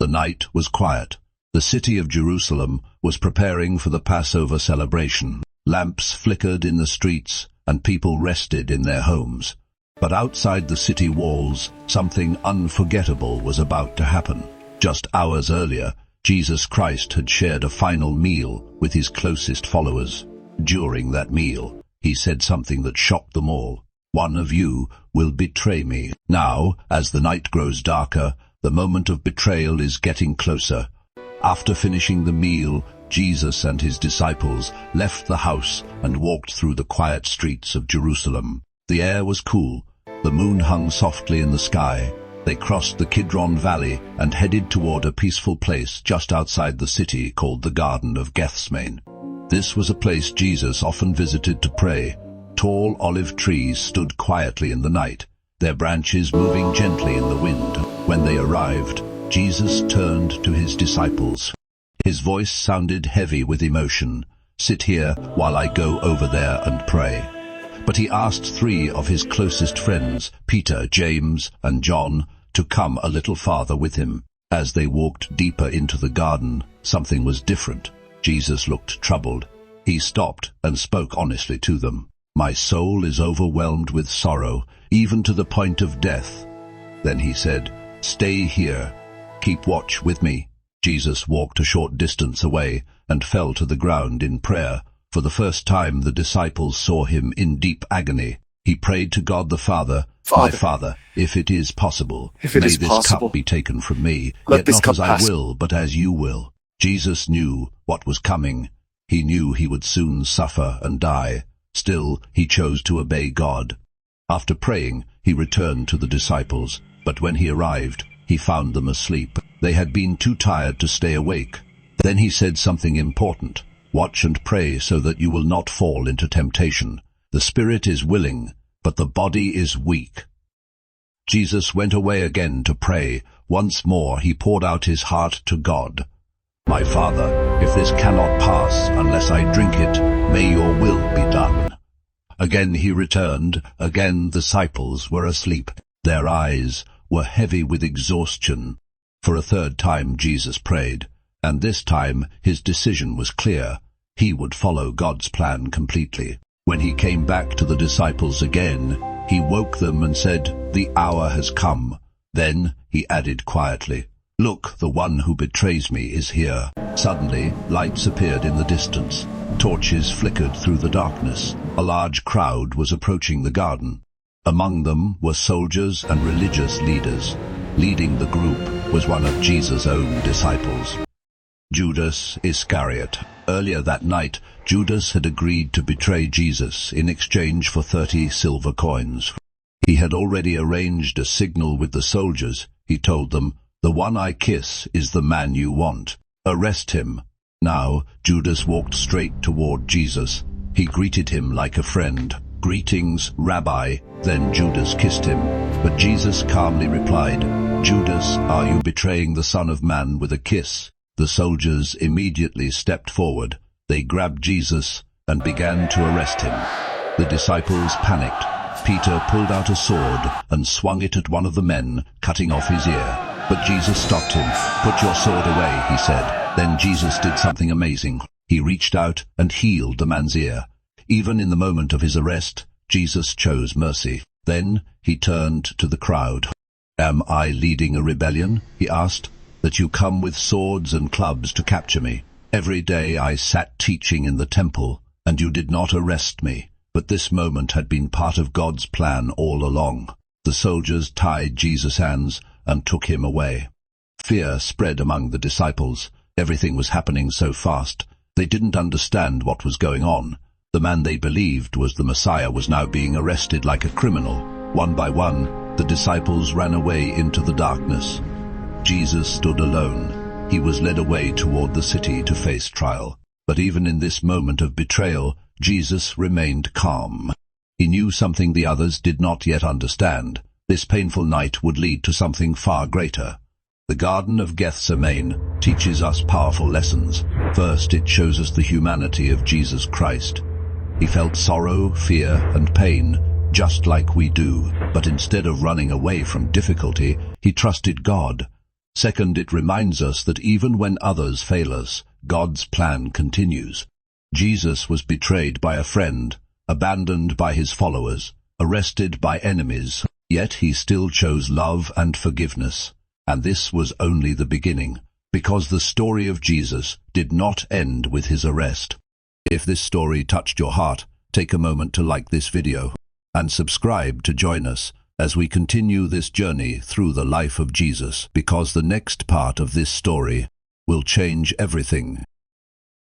night was quiet. The city of Jerusalem was preparing for the Passover celebration. Lamps flickered in the streets, and people rested in their homes. But outside the city walls, something unforgettable was about to happen. Just hours earlier, Jesus Christ had shared a final meal with his closest followers. During that meal, he said something that shocked them all. "One of you will betray me." Now, as the night grows darker, the moment of betrayal is getting closer. After finishing the meal, Jesus and his disciples left the house and walked through the quiet streets of Jerusalem. The air was cool. The moon hung softly in the sky. They crossed the Kidron Valley and headed toward a peaceful place just outside the city called the Garden of Gethsemane. This was a place Jesus often visited to pray. Tall olive trees stood quietly in the night, their branches moving gently in the wind. When they arrived, Jesus turned to his disciples. His voice sounded heavy with emotion. "Sit here while I go over there and pray." But he asked 3 of his closest friends, Peter, James, and John, to come a little farther with him. As they walked deeper into the garden, something was different. Jesus looked troubled. He stopped and spoke honestly to them. "My soul is overwhelmed with sorrow, even to the point of death." Then he said, "Stay here. Keep watch with me." Jesus walked a short distance away and fell to the ground in prayer. For the first time, the disciples saw him in deep agony. He prayed to God the Father, "My Father, if it is possible, may this cup be taken from me, yet not as I will, but as you will." Jesus knew what was coming. He knew he would soon suffer and die. Still, he chose to obey God. After praying, he returned to the disciples, but when he arrived, he found them asleep. They had been too tired to stay awake. Then he said something important. "Watch and pray so that you will not fall into temptation. The spirit is willing, but the body is weak." Jesus went away again to pray. Once more he poured out his heart to God. "My Father, if this cannot pass unless I drink it, may your will be done." Again he returned. Again the disciples were asleep. Their eyes were heavy with exhaustion. For a third time Jesus prayed, and this time his decision was clear. He would follow God's plan completely. When he came back to the disciples again, he woke them and said, "The hour has come." Then he added quietly, "Look, the one who betrays me is here." Suddenly, lights appeared in the distance. Torches flickered through the darkness. A large crowd was approaching the garden. Among them were soldiers and religious leaders. Leading the group was one of Jesus' own disciples, Judas Iscariot. Earlier that night, Judas had agreed to betray Jesus in exchange for 30 silver coins. He had already arranged a signal with the soldiers. He told them, "The one I kiss is the man you want. Arrest him." Now, Judas walked straight toward Jesus. He greeted him like a friend. "Greetings, Rabbi." Then Judas kissed him. But Jesus calmly replied, "Judas, are you betraying the Son of Man with a kiss?" The soldiers immediately stepped forward. They grabbed Jesus and began to arrest him. The disciples panicked. Peter pulled out a sword and swung it at one of the men, cutting off his ear. But Jesus stopped him. "Put your sword away," he said. Then Jesus did something amazing. He reached out and healed the man's ear. Even in the moment of his arrest, Jesus chose mercy. Then he turned to the crowd. "Am I leading a rebellion?" he asked, "that you come with swords and clubs to capture me? Every day I sat teaching in the temple, and you did not arrest me. But this moment had been part of God's plan all along." The soldiers tied Jesus' hands and took him away. Fear spread among the disciples. Everything was happening so fast. They didn't understand what was going on. The man they believed was the Messiah was now being arrested like a criminal. One by one, the disciples ran away into the darkness. Jesus stood alone. He was led away toward the city to face trial. But even in this moment of betrayal, Jesus remained calm. He knew something the others did not yet understand. This painful night would lead to something far greater. The Garden of Gethsemane teaches us powerful lessons. First, it shows us the humanity of Jesus Christ. He felt sorrow, fear, and pain, just like we do, but instead of running away from difficulty, he trusted God. Second, it reminds us that even when others fail us, God's plan continues. Jesus was betrayed by a friend, abandoned by his followers, arrested by enemies, yet he still chose love and forgiveness. And this was only the beginning, because the story of Jesus did not end with his arrest. If this story touched your heart, take a moment to like this video and subscribe to join us as we continue this journey through the life of Jesus, because the next part of this story will change everything.